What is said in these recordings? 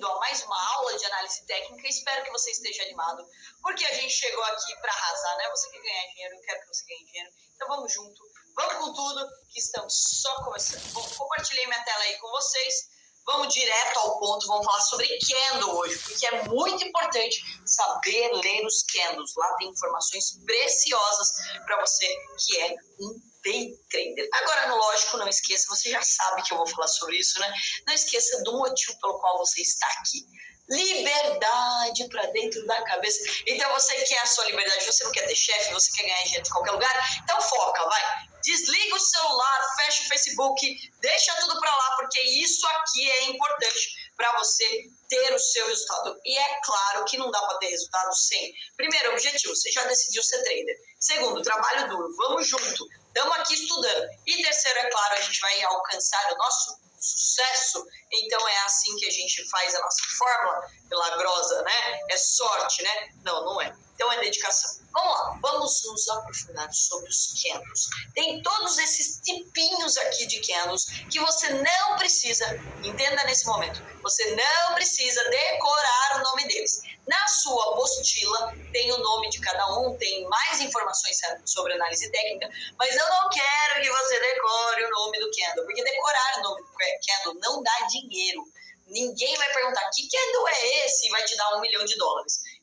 bem-vindo a mais uma aula de análise técnica. Espero que você esteja animado, porque a gente chegou aqui para arrasar, né? Você quer ganhar dinheiro, eu quero que você ganhe dinheiro. Então vamos junto, vamos com tudo, que estamos só começando. Bom, compartilhei minha tela aí com vocês. Vamos direto ao ponto, vamos falar sobre candle hoje, porque é muito importante saber ler os candles. Lá tem informações preciosas para você que é um day trader. Agora, no lógico, não esqueça, você já sabe que eu vou falar sobre isso, né? Não esqueça do motivo pelo qual você está aqui. Liberdade para dentro da cabeça. Então você quer a sua liberdade, você não quer ter chefe, você quer ganhar dinheiro de qualquer lugar, então foca, vai. Desliga o celular, fecha o Facebook, deixa tudo para lá, porque isso aqui é importante para você ter o seu resultado. E é claro que não dá para ter resultado sem. Primeiro, objetivo, você já decidiu ser trader. Segundo, trabalho duro, vamos junto, estamos aqui estudando. E terceiro, é claro, a gente vai alcançar o nosso sucesso. Então é assim que a gente faz a nossa fórmula milagrosa, né? É sorte, né? Não, não é. Então é dedicação. Vamos lá, vamos nos aprofundar sobre os candles. Tem todos esses tipinhos aqui de candles que você não precisa, entenda nesse momento, você não precisa decorar o nome deles. Na sua apostila tem o nome de cada um, tem mais informações sobre análise técnica, mas eu não quero que você decore o nome do candle, porque decorar o nome do candle não dá dinheiro. Ninguém vai perguntar que candle é esse e vai te dar $1 milhão.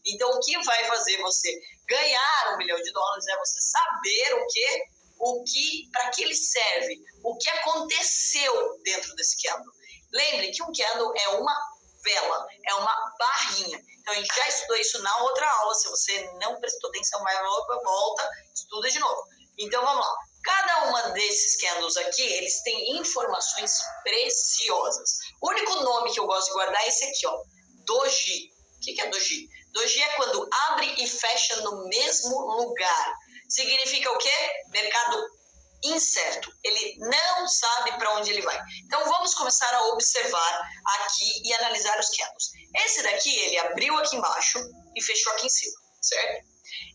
Então, o que vai fazer você ganhar $1 milhão é você saber para que ele serve, o que aconteceu dentro desse candle. Lembre que um candle é uma vela, é uma barrinha. Então, a gente já estudou isso na outra aula. Se você não prestou atenção, vai na outra, volta, estuda de novo. Então, vamos lá. Cada uma desses candles aqui, eles têm informações preciosas. O único nome que eu gosto de guardar é esse aqui, ó, Doji. O que é Doji? Doji é quando abre e fecha no mesmo lugar. Significa o quê? Mercado incerto. Ele não sabe para onde ele vai. Então, vamos começar a observar aqui e analisar os candles. Esse daqui, ele abriu aqui embaixo e fechou aqui em cima, certo?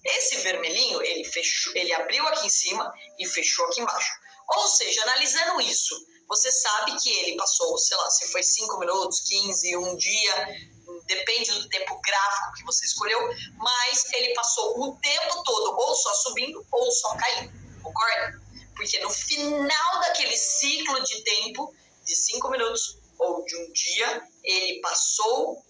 Esse vermelhinho, ele abriu aqui em cima e fechou aqui embaixo. Ou seja, analisando isso, você sabe que ele passou, sei lá, se foi 5 minutos, 15, um dia, depende do tempo gráfico que você escolheu, mas ele passou o tempo todo ou só subindo ou só caindo, concorda? Porque no final daquele ciclo de tempo, de 5 minutos ou de um dia, ele passou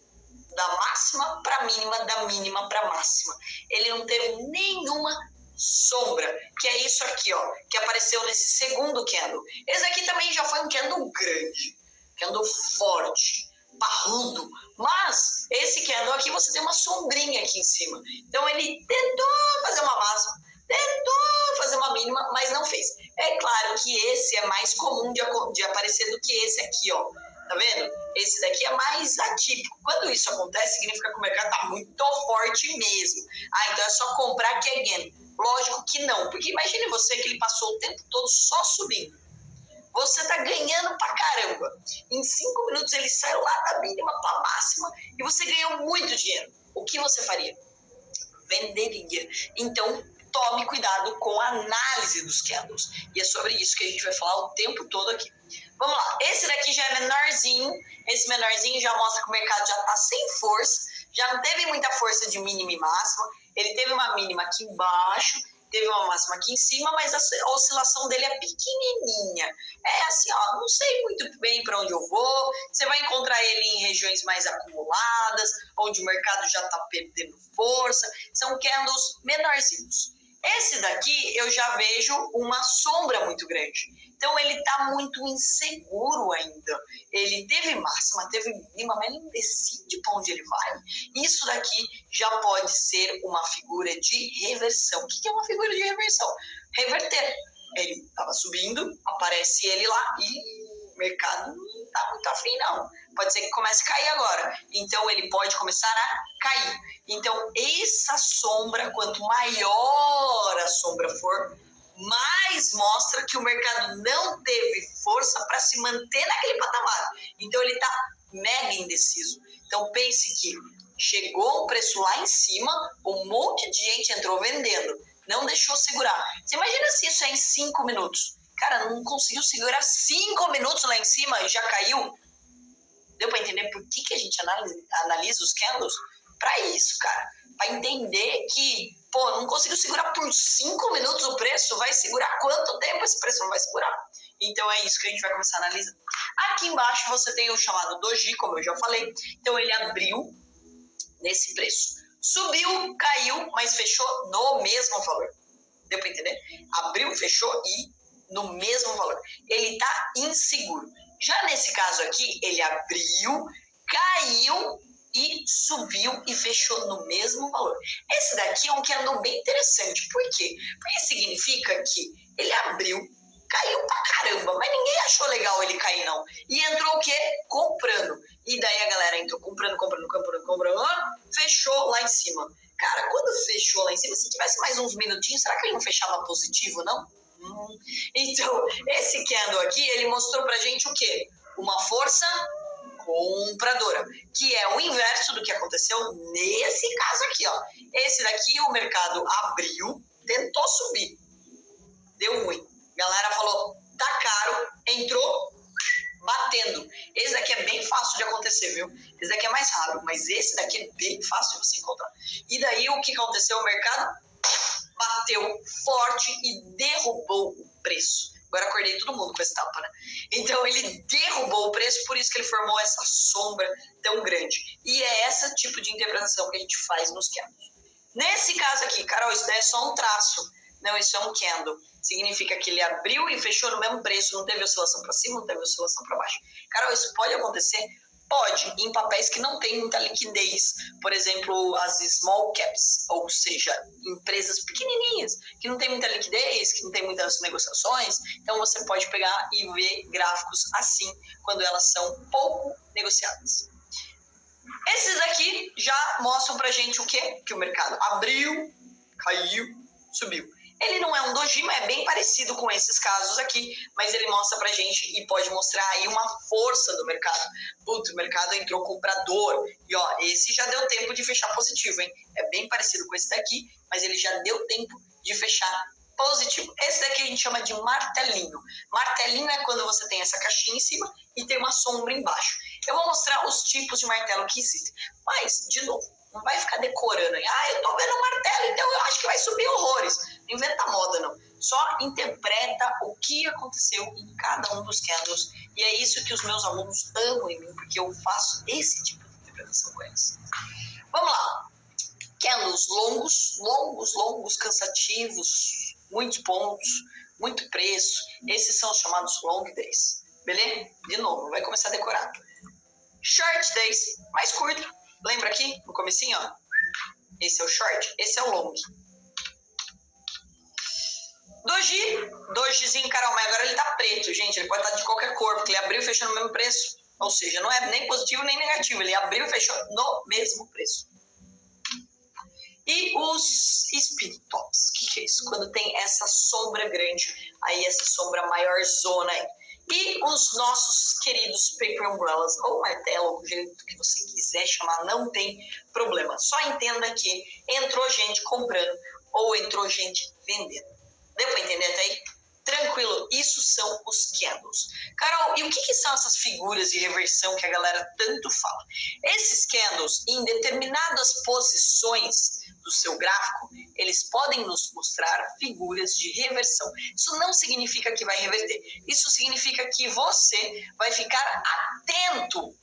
da máxima para mínima, da mínima para máxima. Ele não teve nenhuma sombra, que é isso aqui, ó, que apareceu nesse segundo candle. Esse aqui também já foi um candle grande, candle forte, parrudo, mas esse candle aqui você tem uma sombrinha aqui em cima. Então ele tentou fazer uma máxima, tentou fazer uma mínima, mas não fez. É claro que esse é mais comum de aparecer do que esse aqui, ó. Tá vendo? Esse daqui é mais atípico. Quando isso acontece, significa que o mercado tá muito forte mesmo. Ah, então é só comprar que é gain. Lógico que não, porque imagine você que ele passou o tempo todo só subindo. Você tá ganhando pra caramba. Em 5 minutos ele saiu lá da mínima pra máxima e você ganhou muito dinheiro. O que você faria? Venderia. Então, tome cuidado com a análise dos candles. E é sobre isso que a gente vai falar o tempo todo aqui. Vamos lá, esse daqui já é menorzinho, esse menorzinho já mostra que o mercado já está sem força, já não teve muita força de mínima e máxima, ele teve uma mínima aqui embaixo, teve uma máxima aqui em cima, mas a oscilação dele é pequenininha. É assim, ó, não sei muito bem para onde eu vou, você vai encontrar ele em regiões mais acumuladas, onde o mercado já está perdendo força, são candles menorzinhos. Esse daqui eu já vejo uma sombra muito grande. Então ele está muito inseguro ainda. Ele teve máxima, teve mínima, mas ele não decide para onde ele vai. Isso daqui já pode ser uma figura de reversão. O que é uma figura de reversão? Reverter. Ele estava subindo, aparece ele lá e o mercado não está muito afim, não. Pode ser que comece a cair agora. Então, ele pode começar a cair. Então, essa sombra, quanto maior a sombra for, mais mostra que o mercado não teve força para se manter naquele patamar. Então, ele está mega indeciso. Então, pense que chegou o preço lá em cima, um monte de gente entrou vendendo, não deixou segurar. Você imagina se isso é em 5 minutos. Cara, não conseguiu segurar 5 minutos lá em cima e já caiu. Deu para entender por que a gente analisa os candles? Para isso, cara. Para entender que, não consigo segurar por 5 minutos o preço, vai segurar quanto tempo esse preço não vai segurar? Então é isso que a gente vai começar a analisar. Aqui embaixo você tem o chamado doji, como eu já falei. Então ele abriu nesse preço. Subiu, caiu, mas fechou no mesmo valor. Deu para entender? Abriu, fechou e no mesmo valor. Ele está inseguro. Já nesse caso aqui, ele abriu, caiu e subiu e fechou no mesmo valor. Esse daqui é um candle bem interessante. Por quê? Porque significa que ele abriu, caiu pra caramba, mas ninguém achou legal ele cair, não. E entrou o quê? Comprando. E daí a galera entrou comprando, fechou lá em cima. Cara, quando fechou lá em cima, se tivesse mais uns minutinhos, será que ele não fechava positivo, não? Então, esse candle aqui, ele mostrou pra gente o quê? Uma força compradora, que é o inverso do que aconteceu nesse caso aqui, ó. Esse daqui, o mercado abriu, tentou subir, deu ruim. Galera falou, tá caro, entrou batendo. Esse daqui é bem fácil de acontecer, viu? Esse daqui é mais raro, mas esse daqui é bem fácil de você encontrar. E daí, o que aconteceu? O mercado bateu forte e derrubou o preço. Agora acordei todo mundo com esse tapa, né? Então ele derrubou o preço, por isso que ele formou essa sombra tão grande. E é esse tipo de interpretação que a gente faz nos candles. Nesse caso aqui, Carol, isso daí é só um traço. Não, isso é um candle. Significa que ele abriu e fechou no mesmo preço, não teve oscilação para cima, não teve oscilação para baixo. Carol, isso pode acontecer? Pode, em papéis que não têm muita liquidez, por exemplo, as small caps, ou seja, empresas pequenininhas, que não têm muita liquidez, que não têm muitas negociações, então você pode pegar e ver gráficos assim, quando elas são pouco negociadas. Esses aqui já mostram pra gente o quê? Que o mercado abriu, caiu, subiu. Ele não é um doji, mas é bem parecido com esses casos aqui, mas ele mostra pra gente e pode mostrar aí uma força do mercado. Putz, o mercado entrou comprador e ó, esse já deu tempo de fechar positivo, hein? É bem parecido com esse daqui, mas ele já deu tempo de fechar positivo. Esse daqui a gente chama de martelinho. Martelinho é quando você tem essa caixinha em cima e tem uma sombra embaixo. Eu vou mostrar os tipos de martelo que existem, mas, de novo, não vai ficar decorando aí. Eu tô vendo um martelo, então eu acho que vai subir horrores. Não inventa moda, não. Só interpreta o que aconteceu em cada um dos candles. E é isso que os meus alunos amam em mim, porque eu faço esse tipo de interpretação com eles. Vamos lá. Candles longos, cansativos, muitos pontos, muito preço. Esses são os chamados long days. Beleza? De novo, vai começar a decorar. Short days, mais curto. Lembra aqui, no comecinho, ó? Esse é o short, esse é o long. Dojizinho, Carol, mas agora ele tá preto, gente. Ele pode estar de qualquer cor, porque ele abriu e fechou no mesmo preço. Ou seja, não é nem positivo nem negativo. Ele abriu e fechou no mesmo preço. E os Spirit Tops, o que é isso? Quando tem essa sombra grande, aí essa sombra maior zona aí. E os nossos queridos Paper Umbrellas, ou martelo, do jeito que você quiser chamar, não tem problema. Só entenda que entrou gente comprando ou entrou gente vendendo. Deu para entender até aí? Tranquilo, isso são os candles. Carol, e o que são essas figuras de reversão que a galera tanto fala? Esses candles, em determinadas posições do seu gráfico, eles podem nos mostrar figuras de reversão. Isso não significa que vai reverter. Isso significa que você vai ficar atento,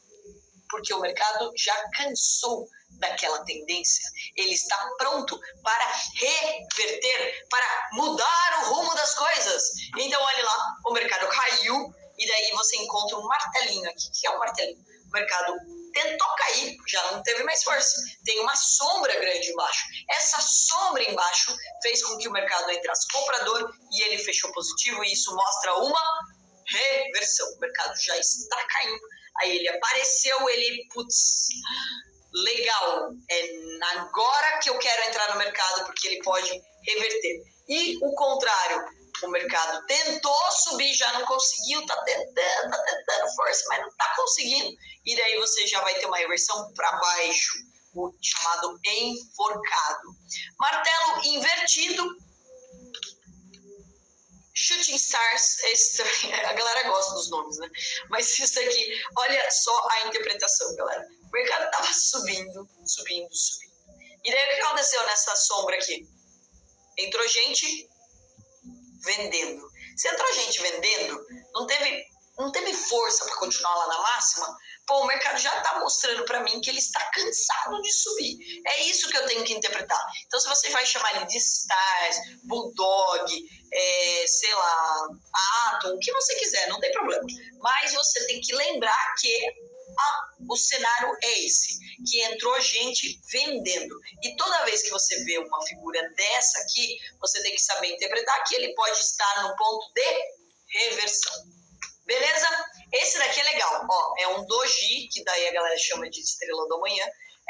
porque o mercado já cansou daquela tendência. Ele está pronto para reverter, para mudar o rumo das coisas. Então, olha lá, o mercado caiu e daí você encontra um martelinho aqui. O que é um martelinho? O mercado tentou cair, já não teve mais força. Tem uma sombra grande embaixo. Essa sombra embaixo fez com que o mercado entrasse comprador e ele fechou positivo, e isso mostra uma reversão. O mercado já está caindo. Aí ele apareceu, putz, legal, é agora que eu quero entrar no mercado, porque ele pode reverter. E o contrário, o mercado tentou subir, já não conseguiu, tá tentando força, mas não tá conseguindo. E daí você já vai ter uma reversão para baixo, o chamado enforcado. Martelo invertido, shooting star Stars, a galera gosta dos nomes, né? Mas isso aqui, olha só a interpretação, galera. O mercado tava subindo. E daí o que aconteceu nessa sombra aqui? Entrou gente vendendo. Se entrou gente vendendo, não teve força para continuar lá na máxima. Pô, o mercado já está mostrando para mim que ele está cansado de subir. É isso que eu tenho que interpretar. Então, se você vai chamar ele de Stars, Bulldog, sei lá, Atom, o que você quiser, não tem problema. Mas você tem que lembrar que o cenário é esse, que entrou gente vendendo. E toda vez que você vê uma figura dessa aqui, você tem que saber interpretar que ele pode estar no ponto de reversão. Beleza? Esse daqui é legal. Ó, é um doji, que daí a galera chama de estrela do amanhã.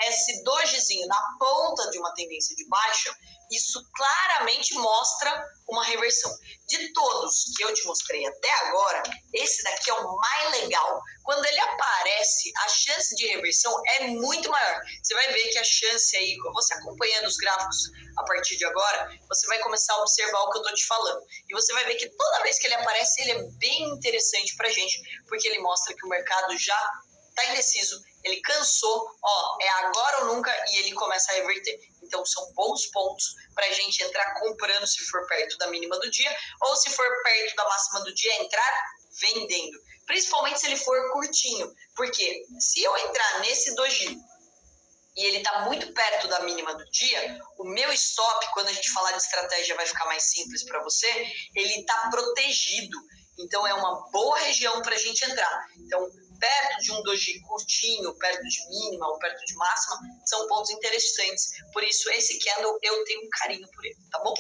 Esse dojizinho na ponta de uma tendência de baixa, isso claramente mostra uma reversão. De todos que eu te mostrei até agora, esse daqui é o mais legal. Quando ele aparece, a chance de reversão é muito maior. Você vai ver que a chance aí, você acompanhando os gráficos a partir de agora, você vai começar a observar o que eu tô te falando. E você vai ver que toda vez que ele aparece, ele é bem interessante pra gente, porque ele mostra que o mercado já tá indeciso, ele cansou, ó, é agora ou nunca, e ele começa a reverter. Então, são bons pontos para a gente entrar comprando se for perto da mínima do dia, ou se for perto da máxima do dia, entrar vendendo. Principalmente se ele for curtinho, porque se eu entrar nesse doji e ele está muito perto da mínima do dia, o meu stop, quando a gente falar de estratégia vai ficar mais simples para você, ele está protegido. Então, é uma boa região para a gente entrar. Então, perto de um doji curtinho, perto de mínima ou perto de máxima, são pontos interessantes. Por isso, esse candle, eu tenho um carinho por ele, tá bom?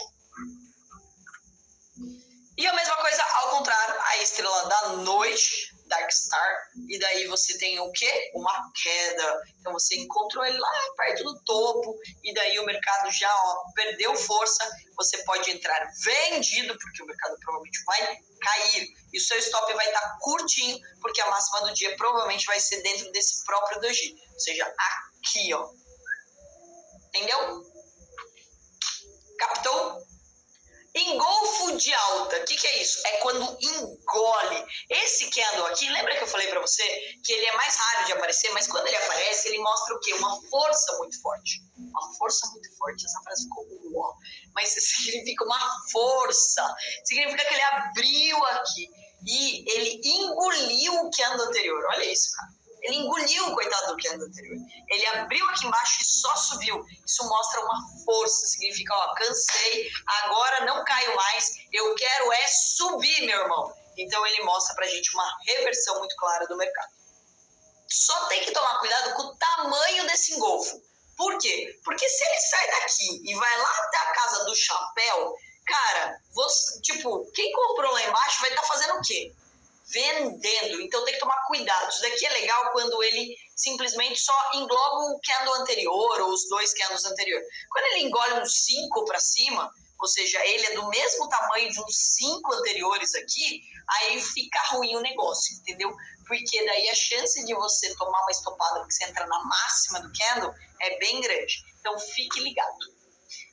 E a mesma coisa, ao contrário, a estrela da noite, Dark Star, e daí você tem o quê? Uma queda. Então, você encontrou ele lá perto do topo, e daí o mercado já perdeu força, você pode entrar vendido, porque o mercado provavelmente vai cair, e o seu stop vai estar curtinho, porque a máxima do dia provavelmente vai ser dentro desse próprio doji, ou seja, aqui, ó. Entendeu? Captou? Engolfo de alta, o que é isso? É quando engole. Esse candle aqui, lembra que eu falei para você que ele é mais raro de aparecer, mas quando ele aparece, ele mostra o quê? Uma força muito forte. Uma força muito forte, essa frase ficou uau. Mas significa uma força. Significa que ele abriu aqui e ele engoliu o candle anterior. Olha isso, cara. Ele engoliu o coitado do candle anterior. Ele abriu aqui embaixo e só subiu. Isso mostra uma força. Significa, ó, cansei, agora não caio mais, eu quero é subir, meu irmão. Então ele mostra pra gente uma reversão muito clara do mercado. Só tem que tomar cuidado com o tamanho desse engolfo. Por quê? Porque se ele sai daqui e vai lá até a casa do chapéu, cara, você, tipo, quem comprou lá embaixo vai estar fazendo o quê? Vendendo. Então tem que tomar cuidado. Isso daqui é legal quando ele simplesmente só engloba o candle anterior ou os dois candles anteriores. Quando ele engole uns 5 para cima, ou seja, ele é do mesmo tamanho de uns 5 anteriores aqui, aí fica ruim o negócio, entendeu? Porque daí a chance de você tomar uma estopada porque você entra na máxima do candle é bem grande. Então fique ligado.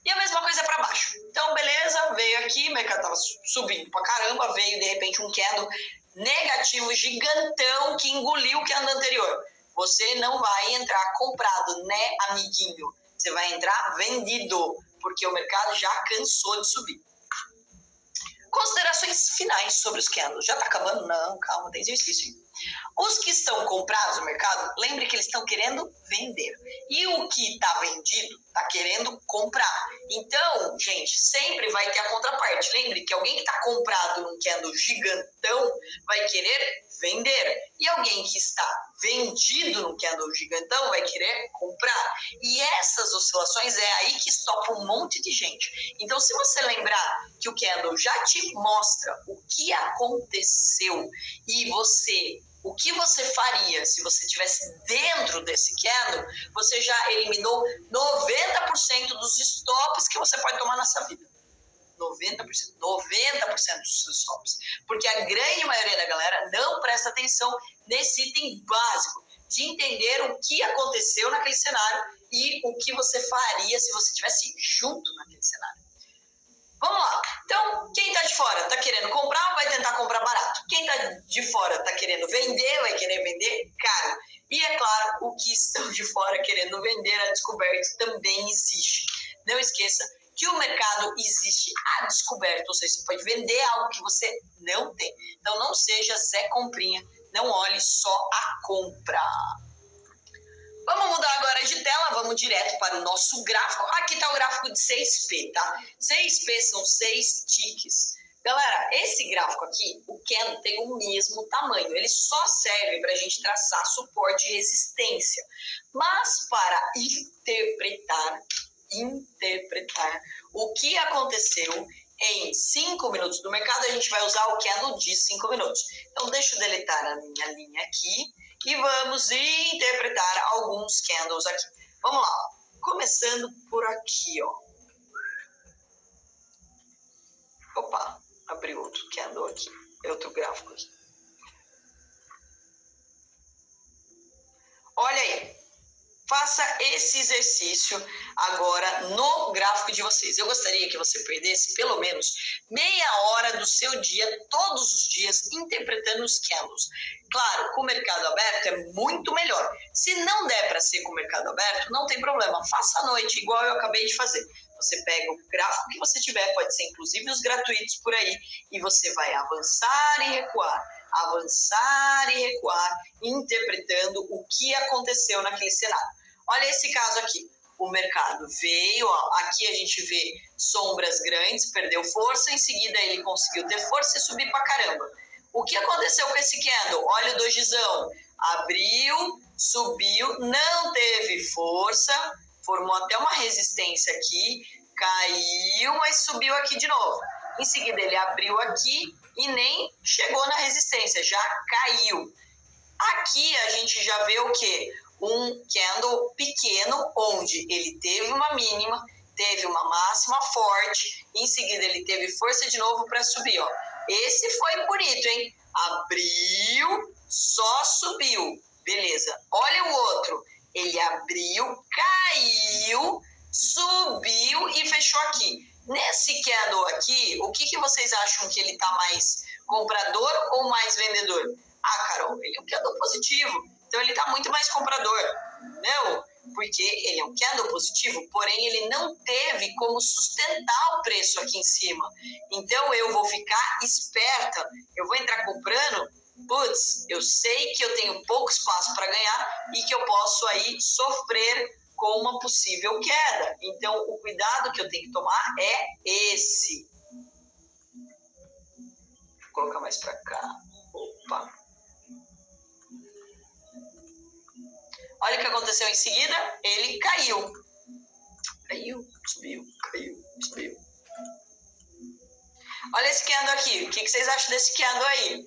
E a mesma coisa para baixo. Então, beleza, veio aqui, o mercado tava subindo pra caramba, veio de repente um candle negativo gigantão que engoliu o candle anterior. Você não vai entrar comprado, né, amiguinho? Você vai entrar vendido, porque o mercado já cansou de subir. Considerações finais sobre os candles. Já tá acabando? Não, calma, tem exercício. Os que estão comprados no mercado, lembre que eles estão querendo vender. E o que está vendido está querendo comprar. Então, gente, sempre vai ter a contraparte. Lembre que alguém que está comprado num candle gigantão vai querer vender. E alguém que está vendido num candle gigantão vai querer comprar. E essas oscilações é aí que estopa um monte de gente. Então, se você lembrar que o candle já te mostra o que aconteceu e o que você faria se você estivesse dentro desse candle, você já eliminou 90% dos stops que você pode tomar nessa vida. 90% dos stops. Porque a grande maioria da galera não presta atenção nesse item básico de entender o que aconteceu naquele cenário e o que você faria se você estivesse junto naquele cenário. Vamos lá. Então, quem está de fora está querendo comprar ou vai querendo vender, vai querer vender caro. E é claro, o que estão de fora querendo vender a descoberto também existe. Não esqueça que o mercado existe a descoberto, ou seja, você pode vender algo que você não tem. Então não seja Zé Comprinha, não olhe só a compra. Vamos mudar agora de tela, vamos direto para o nosso gráfico. Aqui está o gráfico de 6P, tá? 6P são 6 ticks. Galera, esse gráfico aqui, o candle tem o mesmo tamanho. Ele só serve para a gente traçar suporte e resistência. Mas para interpretar o que aconteceu em 5 minutos do mercado, a gente vai usar o candle de 5 minutos. Então, deixa eu deletar a minha linha aqui e vamos interpretar alguns candles aqui. Vamos lá, começando por aqui, ó. Opa, abri outro candle aqui, outro gráfico aqui. Olha aí, faça esse exercício agora no gráfico de vocês. Eu gostaria que você perdesse pelo menos meia hora do seu dia, todos os dias, interpretando os candles. Claro, com o mercado aberto é muito melhor. Se não der para ser com o mercado aberto, não tem problema. Faça à noite, igual eu acabei de fazer. Você pega o gráfico que você tiver, pode ser inclusive os gratuitos por aí, e você vai avançar e recuar, interpretando o que aconteceu naquele cenário. Olha esse caso aqui. O mercado veio, ó, aqui a gente vê sombras grandes, perdeu força, em seguida ele conseguiu ter força e subir pra caramba. O que aconteceu com esse candle? Olha o dojizão. Abriu, subiu, não teve força, formou até uma resistência aqui, caiu, mas subiu aqui de novo. Em seguida ele abriu aqui e nem chegou na resistência, já caiu. Aqui a gente já vê o quê? Um candle pequeno, onde ele teve uma mínima, teve uma máxima forte, em seguida ele teve força de novo para subir, ó. Esse foi bonito, hein? Abriu, só subiu. Beleza. Olha o outro. Ele abriu, caiu, subiu e fechou aqui. Nesse candle aqui, o que vocês acham que ele tá mais comprador ou mais vendedor? Ah, Carol, ele é um candle positivo. Então ele tá muito mais comprador. Não, porque ele é um candle positivo, porém ele não teve como sustentar o preço aqui em cima. Então eu vou ficar esperta, eu vou entrar comprando, putz, eu sei que eu tenho pouco espaço para ganhar e que eu posso aí sofrer com uma possível queda. Então o cuidado que eu tenho que tomar é esse. Vou colocar mais para cá. Opa. Olha o que aconteceu em seguida, ele caiu. Caiu, subiu, caiu, subiu. Olha esse candle aqui, o que vocês acham desse candle aí?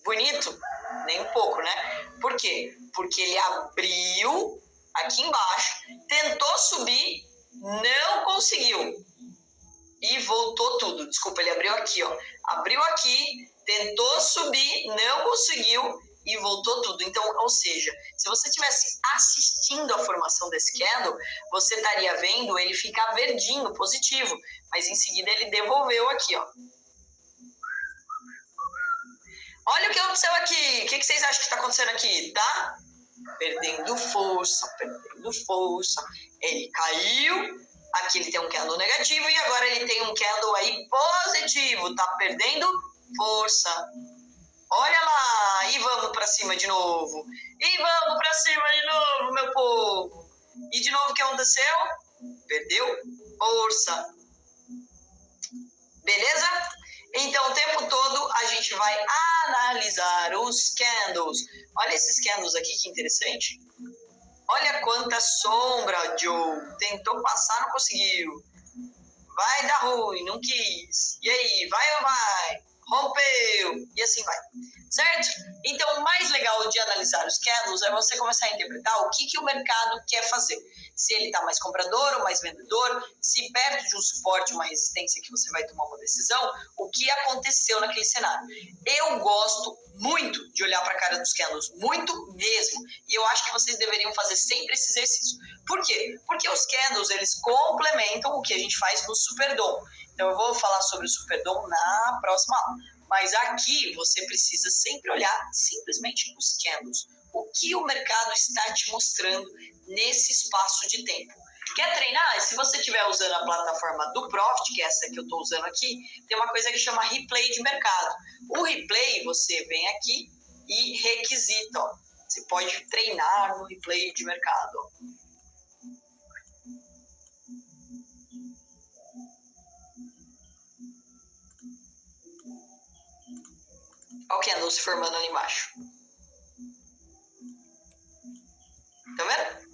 Bonito? Nem um pouco, né? Por quê? Porque ele abriu aqui embaixo, tentou subir, não conseguiu. E voltou tudo. Desculpa, ele abriu aqui, ó. Abriu aqui, tentou subir, não conseguiu e voltou tudo. Então, ou seja, se você estivesse assistindo a formação desse candle, você estaria vendo ele ficar verdinho, positivo. Mas em seguida ele devolveu aqui, ó. Olha o que aconteceu aqui. O que vocês acham que está acontecendo aqui? Tá perdendo força, perdendo força. Ele caiu. Aqui ele tem um candle negativo e agora ele tem um candle aí positivo. Tá perdendo força. Olha lá, e vamos para cima de novo. E vamos para cima de novo, meu povo. E de novo o que aconteceu? Perdeu força. Beleza? Então, o tempo todo a gente vai analisar os candles. Olha esses candles aqui, que interessante. Olha quanta sombra, Joe. Tentou passar, não conseguiu. Vai dar ruim, não quis. E aí, vai ou vai? Rompeu. E assim vai. Certo? Então, o mais legal de analisar os candles é você começar a interpretar o que o mercado quer fazer. Se ele está mais comprador ou mais vendedor, se perto de um suporte, uma resistência que você vai tomar uma decisão, o que aconteceu naquele cenário. Eu gosto muito de olhar para a cara dos candles, muito mesmo. E eu acho que vocês deveriam fazer sempre esse exercício. Por quê? Porque os candles, eles complementam o que a gente faz no Superdome. Então, eu vou falar sobre o Superdome na próxima aula. Mas aqui você precisa sempre olhar simplesmente os candles. O que o mercado está te mostrando nesse espaço de tempo. Quer treinar? Se você estiver usando a plataforma do Profit, que é essa que eu estou usando aqui, tem uma coisa que chama replay de mercado. O replay, você vem aqui e requisita. Ó. Você pode treinar no replay de mercado. Ó. Olha o candle se formando ali embaixo. Tá vendo?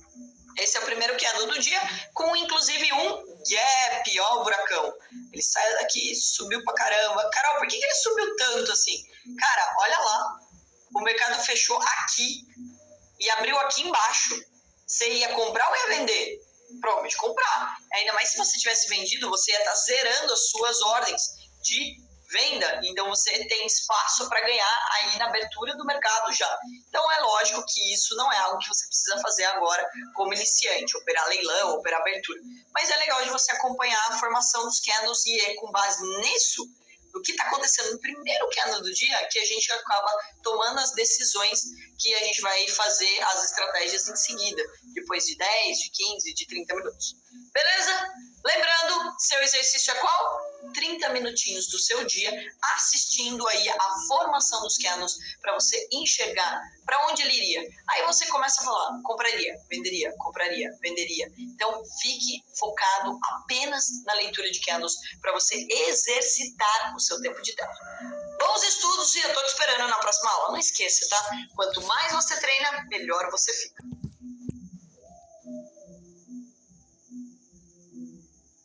Esse é o primeiro candle do dia, com inclusive um gap, ó o buracão. Ele saiu daqui, subiu pra caramba. Carol, por que ele subiu tanto assim? Cara, olha lá. O mercado fechou aqui e abriu aqui embaixo. Você ia comprar ou ia vender? Provavelmente comprar. Ainda mais se você tivesse vendido, você ia estar zerando as suas ordens de venda, então você tem espaço para ganhar aí na abertura do mercado já. Então é lógico que isso não é algo que você precisa fazer agora como iniciante, operar leilão, operar abertura. Mas é legal de você acompanhar a formação dos candles e é com base nisso, do que está acontecendo no primeiro candle do dia, que a gente acaba tomando as decisões que a gente vai fazer as estratégias em seguida, depois de 10, de 15, de 30 minutos. Beleza? Lembrando, seu exercício é qual? 30 minutinhos do seu dia assistindo aí a formação dos candles para você enxergar para onde ele iria. Aí você começa a falar, compraria, venderia, compraria, venderia. Então fique focado apenas na leitura de candles para você exercitar o seu tempo de tela. Bons estudos e eu estou te esperando na próxima aula. Não esqueça, tá? Quanto mais você treina, melhor você fica.